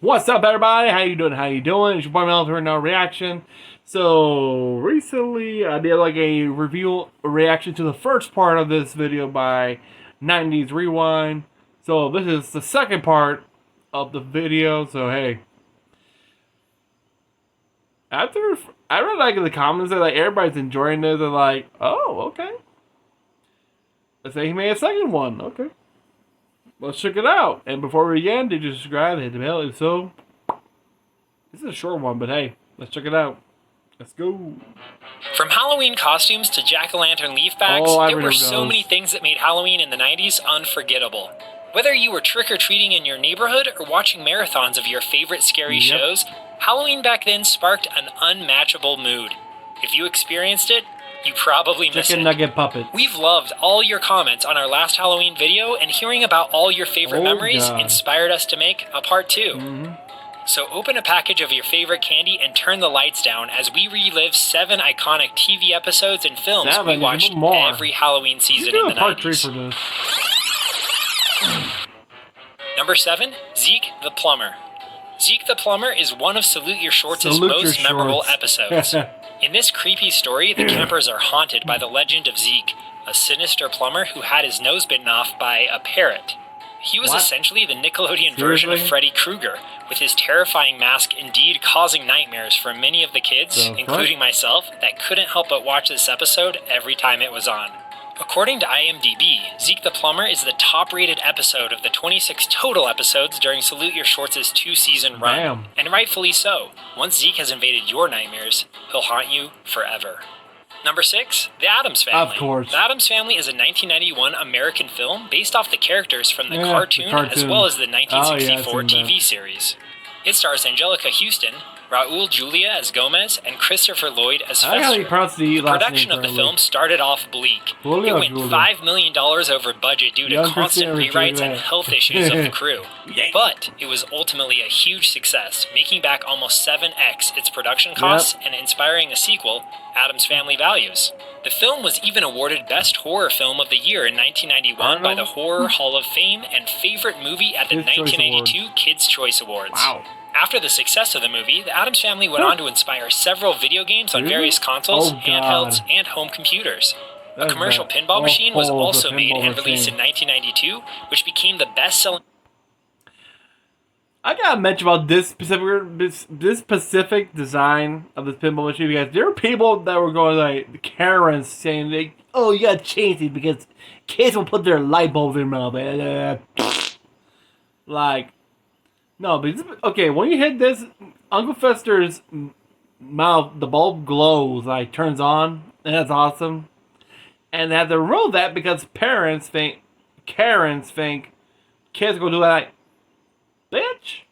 What's up, everybody? How you doing? How you doing? It's your boy Mel here, no reaction. So recently, I did like a reaction to the first part of this video by 90s Rewind. So this is the second part of the video. So hey, after I read like in the comments that like everybody's enjoying this, and like, oh, okay. Let's say he made a second one. Okay. Let's check it out. And before we begin, did you subscribe? Hit the bell if so. This is a short one, but hey, let's check it out. Let's go. From Halloween costumes to jack-o'-lantern leaf bags, there were so many things that made Halloween in the 90s unforgettable. Whether you were trick-or-treating in your neighborhood or watching marathons of your favorite scary shows, Halloween back then sparked an unmatchable mood. If you experienced it, you probably missed it. Chicken nugget puppet. We've loved all your comments on our last Halloween video, and hearing about all your favorite memories inspired us to make a part 2. So open a package of your favorite candy and turn the lights down as we relive 7 iconic TV episodes and films we watched every Halloween season in the 90s. Number 7, Zeke the Plumber. Zeke the Plumber is one of Salute Your Shorts' most memorable episodes. In this creepy story, the campers are haunted by the legend of Zeke, a sinister plumber who had his nose bitten off by a parrot. He was essentially the Nickelodeon version of Freddy Krueger, with his terrifying mask indeed causing nightmares for many of the kids, including myself, that couldn't help but watch this episode every time it was on. According to IMDb, Zeke the Plumber is the top-rated episode of the 26 total episodes during Salute Your Shorts' 2-season run. And rightfully so. Once Zeke has invaded your nightmares, he'll haunt you forever. Number 6, The Addams Family. Of course. The Addams Family is a 1991 American film based off the characters from the cartoon as well as the 1964 TV series. It stars Angelica Houston, Raul Julia as Gomez, and Christopher Lloyd as Fester. The production of the film started off bleak. It went $5 million over budget due to constant rewrites and health issues of the crew. But it was ultimately a huge success, making back almost 7x its production costs and inspiring a sequel, Addams Family Values. The film was even awarded Best Horror Film of the Year in 1991 by the Horror Hall of Fame and Favorite Movie at the 1982 Kids' Choice Awards. After the success of the movie, the Addams Family went on to inspire several video games on various consoles, handhelds, and home computers. A commercial pinball machine was also made and released in 1992, which became the best-selling... I gotta mention about this specific design of this pinball machine because there were people that were going like Karens saying, "Oh, you gotta change it because kids will put their light bulbs in their mouth." Like, no, but okay. When you hit this, Uncle Fester's mouth, the bulb glows, like turns on, and that's awesome. And they have to remove that because Karens think kids go do that. Bitch,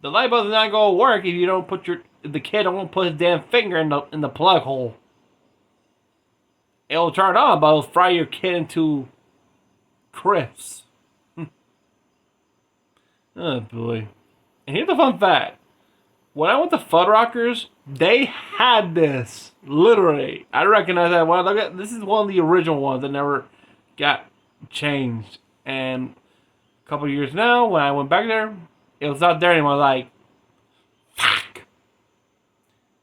the light bulb's not gonna work if you don't put the kid won't put his damn finger in the plug hole. It'll turn on, but it'll fry your kid into crisps. Oh boy. And here's the fun fact. When I went to Fuddruckers, they had this. Literally. I recognize that one. This is one of the original ones that never got changed. And a couple years now, when I went back there, it was not there anymore. Like, fuck.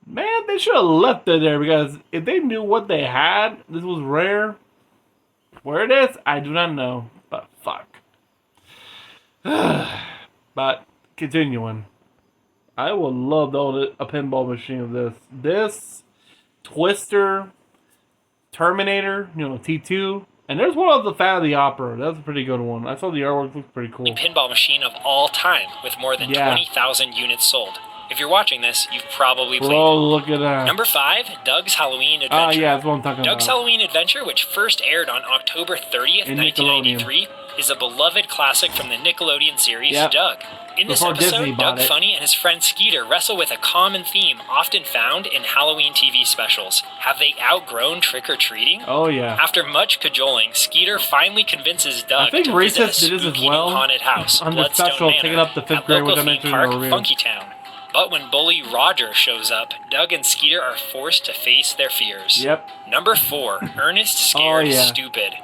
Man, they should have left it there because if they knew what they had, this was rare. Where it is, I do not know. But fuck. But continuing, I would love to own a pinball machine of this. This, Twister, Terminator, T2. And there's one of the Phantom of the Opera. That's a pretty good one. I saw the artwork looks pretty cool. A pinball machine of all time with more than 20,000 units sold. If you're watching this, you've probably played it. Look at that. Number 5, Doug's Halloween Adventure. That's what I'm talking Doug's Halloween Adventure, which first aired on October 30th, 1993, is a beloved classic from the Nickelodeon series Doug. In this episode, Doug Funny and his friend Skeeter wrestle with a common theme often found in Halloween TV specials. Have they outgrown trick-or-treating? Oh, yeah. After much cajoling, Skeeter finally convinces Doug to visit a spooky new haunted house, Bloodstone Manor, at local theme park, Funky Town. But when bully Roger shows up, Doug and Skeeter are forced to face their fears. Number 4, Ernest Scared Stupid.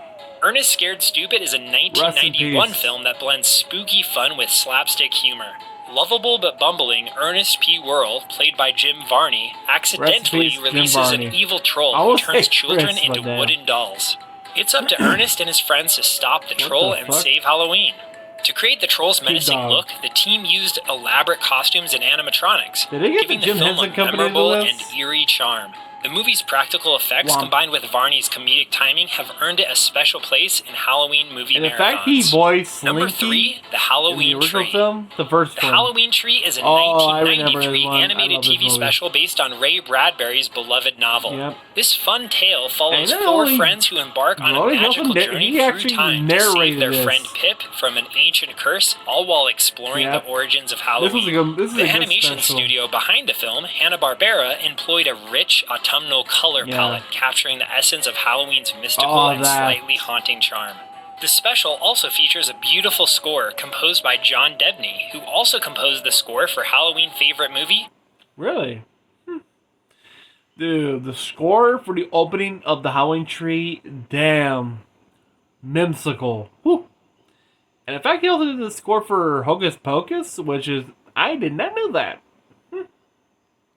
Ernest Scared Stupid is a 1991 film that blends spooky fun with slapstick humor. lovable but bumbling Ernest P. Worrell, played by Jim Varney, accidentally releases an evil troll who turns children into wooden dolls. It's up to Ernest and his friends to stop the troll and save Halloween. To create the troll's menacing look, the team used elaborate costumes and animatronics, giving the film a memorable and eerie charm. The movie's practical effects, combined with Varney's comedic timing, have earned it a special place in Halloween movie marathons. In fact, he voiced Slinky. Number 3, The Halloween Tree. Film, the first The Halloween Tree is a 1993 animated TV special based on Ray Bradbury's beloved novel. Yep. This fun tale follows 4 friends who embark on a magical journey through time to save their friend Pip from an ancient curse, all while exploring the origins of Halloween. The animation studio behind the film, Hanna-Barbera, employed a rich autumnal color palette, capturing the essence of Halloween's mystical and slightly haunting charm. The special also features a beautiful score composed by John Debney, who also composed the score for Halloween favorite movie. Really? Dude, the score for the opening of the Halloween Tree, damn, memsical. Whew. And in fact, he also did the score for Hocus Pocus, which is, I did not know that.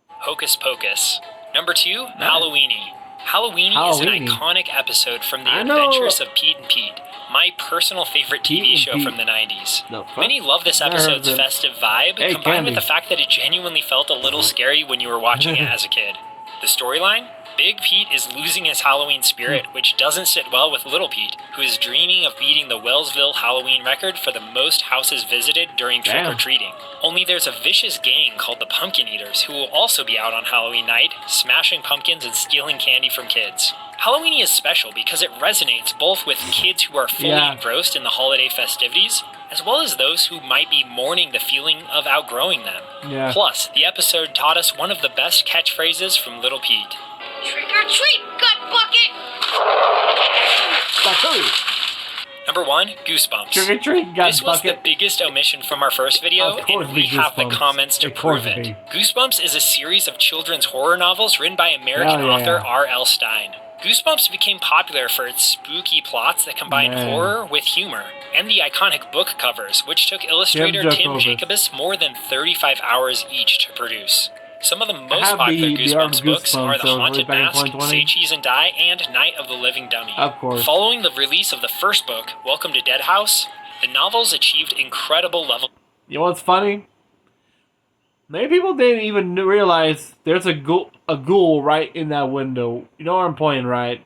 Hocus Pocus. Number 2, Halloweeny. Halloweeny is an iconic episode from The Adventures of Pete and Pete, my personal favorite TV show from the 90s. Many love this episode's festive vibe, combined with the fact that it genuinely felt a little scary when you were watching it as a kid. The storyline? Big Pete is losing his Halloween spirit, which doesn't sit well with Little Pete, who is dreaming of beating the Wellsville Halloween record for the most houses visited during trick-or-treating. Only there's a vicious gang called the Pumpkin Eaters who will also be out on Halloween night, smashing pumpkins and stealing candy from kids. Halloweeny is special because it resonates both with kids who are fully engrossed in the holiday festivities, as well as those who might be mourning the feeling of outgrowing them. Plus, the episode taught us one of the best catchphrases from Little Pete. Trick or treat, gut bucket! Number 1, Goosebumps. Trick or treat, gut bucket. This was the biggest omission from our first video, and we have the comments to prove it. Goosebumps is a series of children's horror novels written by American author R.L. Stein. Goosebumps became popular for its spooky plots that combine horror with humor, and the iconic book covers, which took illustrator Tim Jacobus more than 35 hours each to produce. Some of the most popular Goosebumps books are The Haunted Mask, Say Cheese and Die, and Night of the Living Dummy. Of course. Following the release of the first book, Welcome to Dead House, the novels achieved incredible levels. You know what's funny? Many people didn't even realize there's a ghoul right in that window. You know what I'm pointing, right?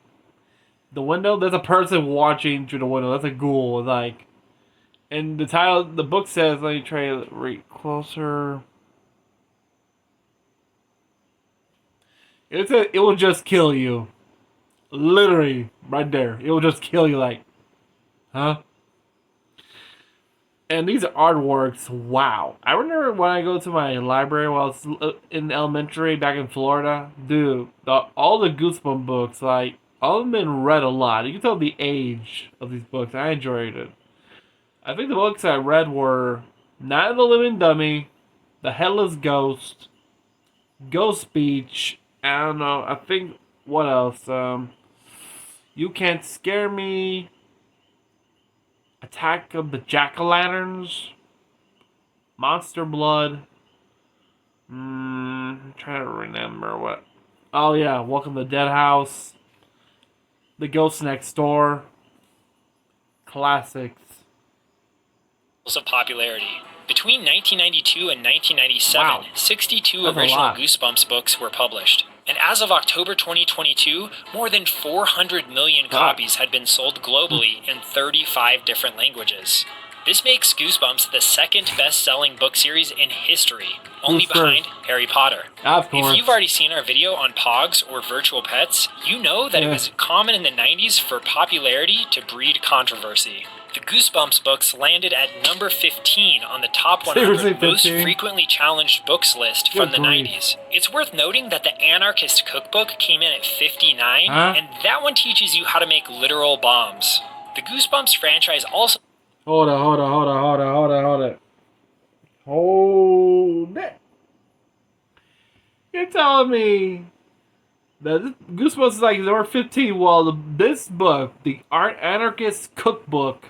The window, there's a person watching through the window. That's a ghoul. It's like, and the title, the book says, let me try to read closer. It will just kill you. Literally, right there. It will just kill you, like, huh? And these artworks, wow. I remember when I go to my library while I was in elementary back in Florida. Dude, all the Goosebumps books, like, all of them been read a lot. You can tell the age of these books. I enjoyed it. I think the books I read were Night of the Living Dummy, The Headless Ghost, Ghost Speech, I don't know, I think, what else? You Can't Scare Me, Attack of the Jack-O-Lanterns, Monster Blood, I'm trying to remember what. Oh yeah, Welcome to Dead House, The Ghost Next Door, classics. Of popularity. Between 1992 and 1997, 62 original Goosebumps books were published. And as of October 2022, more than 400 million copies had been sold globally in 35 different languages. This makes Goosebumps the second best-selling book series in history, only behind Harry Potter. Of course. If you've already seen our video on Pogs or virtual pets, you know that it was common in the 90s for popularity to breed controversy. The Goosebumps books landed at number 15 on the top 100 most frequently challenged books list from the 90s. It's worth noting that the Anarchist Cookbook came in at 59, and that one teaches you how to make literal bombs. The Goosebumps franchise also... Hold it. Hold it. You're telling me that Goosebumps is like number 15, while this book, the Anarchist Cookbook,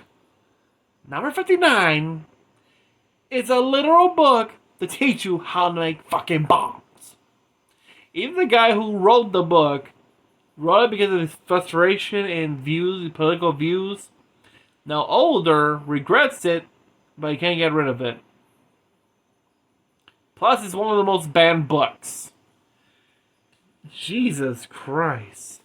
number 59, It's a literal book to teach you how to make fucking bombs. Even the guy who wrote the book wrote it because of his frustration and views, political views. Now older, regrets it, but he can't get rid of it. Plus, it's one of the most banned books. Jesus Christ.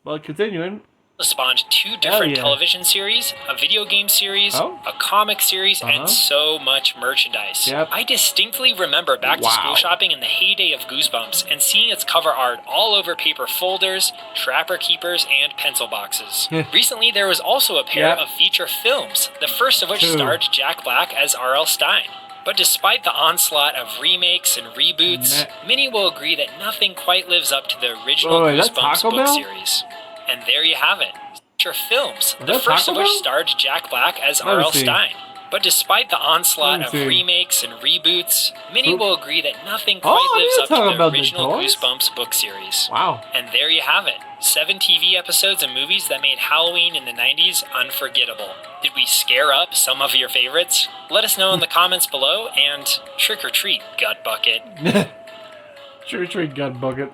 Well, continuing. Spawned 2 different television series, a video game series, a comic series, and so much merchandise. Yep. I distinctly remember back-to-school shopping in the heyday of Goosebumps and seeing its cover art all over paper folders, Trapper Keepers, and pencil boxes. Recently, there was also a pair of feature films, the first of which starred Jack Black as R.L. Stine. But despite the onslaught of remakes and reboots, many will agree that nothing quite lives up to the original Goosebumps book series. And there you have it. Feature films, the first of which starred Jack Black as R.L. Stine. But despite the onslaught of remakes and reboots, many will agree that nothing quite lives up to the original Goosebumps book series. Wow. And there you have it. 7 TV episodes and movies that made Halloween in the 90s unforgettable. Did we scare up some of your favorites? Let us know in the comments below, and trick or treat, Gut Bucket. Trick or treat, Gut Bucket.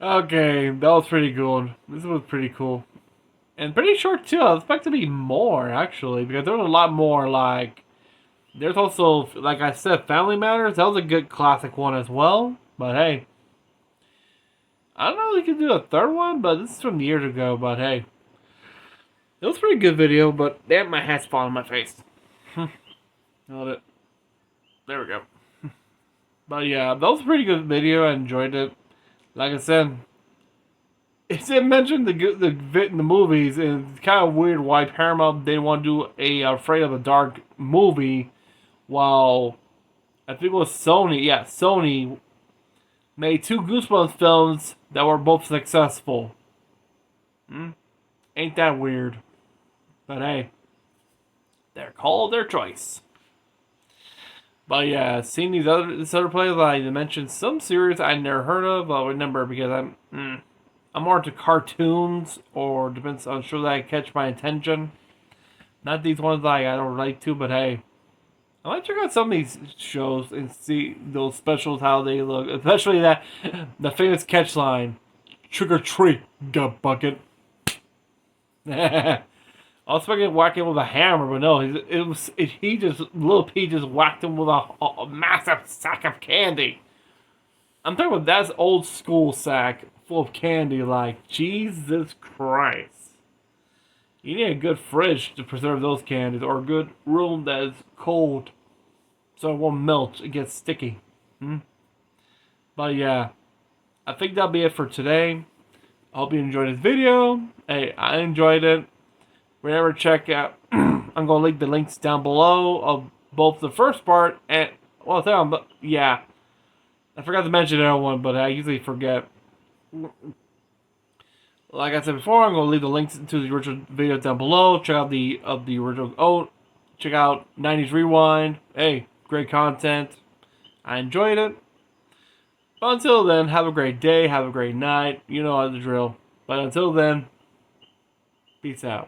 Okay, that was pretty good. This was pretty cool. And pretty short too. I was expecting to be more, actually, because there was a lot more, like... There's also, like I said, Family Matters. That was a good classic one as well. But hey. I don't know if we could do a third one, but this is from years ago, but hey. It was a pretty good video, but damn, my hat's falling on my face. Hold it. There we go. But yeah, that was a pretty good video. I enjoyed it. Like I said, it didn't mention the movies, and it's kind of weird why Paramount didn't want to do a Afraid of the Dark movie, while I think it was Sony. Yeah, Sony made 2 Goosebumps films that were both successful. Ain't that weird? But hey, they're called their choice. But yeah, seeing this other players, I mentioned some series I never heard of. I'll remember because I'm more into cartoons, or depends on shows that catch my attention. Not these ones that I don't relate to, but hey, I might check out some of these shows and see those specials, how they look. Especially the famous catch line, "Trick or treat, Gut Bucket." I was expecting to whack him with a hammer, but no, Little P just whacked him with a massive sack of candy. I'm talking about that's old school sack full of candy, like, Jesus Christ. You need a good fridge to preserve those candies, or a good room that is cold so it won't melt, it gets sticky. But yeah, I think that'll be it for today. I hope you enjoyed this video. Hey, I enjoyed it. Remember, check out, I'm going to link the links down below of both the first part and, well, yeah. I forgot to mention that one, but I usually forget. Like I said before, I'm going to leave the links to the original video down below. Check out the original, check out 90s Rewind. Hey, great content. I enjoyed it. But until then, have a great day, have a great night. You know how the drill. But until then, peace out.